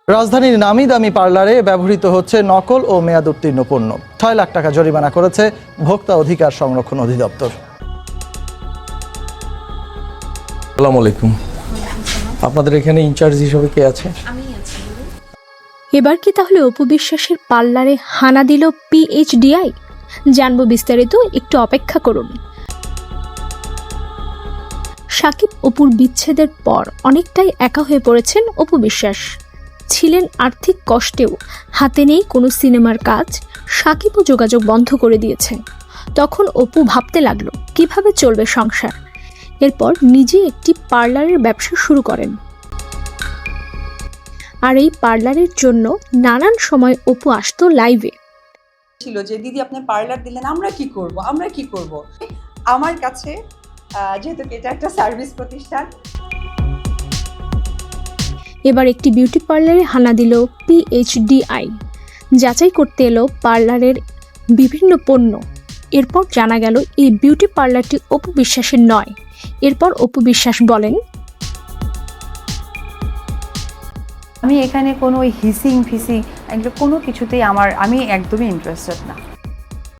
রাজধানীর নামি দামি পার্লারে ব্যবহৃত হচ্ছে নকল ও মেয়াদ উত্তীর্ণ পণ্য। ৬ লাখ টাকা জরিমানা করেছে ভোক্তা অধিকার সংরক্ষণ অধিদপ্তর। আসসালামু আলাইকুম, আপনাদের এখানে ইনচার্জ হিসেবে কে আছে? এবার কি তাহলে অপু বিশ্বাসের পার্লারে হানা দিল PHDI? জানবো বিস্তারিত, একটু অপেক্ষা করুন। সাকিব অপুর বিচ্ছেদের পর অনেকটাই একা হয়ে পড়েছেন অপু বিশ্বাস। ছিলেন আর্থিক কষ্টেও, হাতে নেই কোনো সিনেমার কাজ, সাকিবও যোগাযোগ বন্ধ করে দিয়েছে। তখন অপু ভাবতে লাগলো কিভাবে চলবে সংসার। এরপর নিজে একটি পার্লারের ব্যবসা শুরু করেন। আর এই পার্লারের জন্য নানান সময় অপু আসতো লাইভে। ছিল যে দিদি আপনি পার্লার দিলেন, আমরা কি করব। আমার কাছে যেহেতু এটা একটা সার্ভিস প্রতিষ্ঠান, এবার একটি বিউটি পার্লারে হানা দিল PHDI। যাচাই করতে এলো পার্লারের বিভিন্ন পণ্য। এরপর জানা গেল এই বিউটি পার্লারটি অপু বিশ্বাসের নয়। এরপর অপু বিশ্বাস বলেন, আমি এখানে কোনো হিসিং ফিসিং এগুলো কোনো কিছুতেই আমি একদমই ইন্টারেস্টেড না।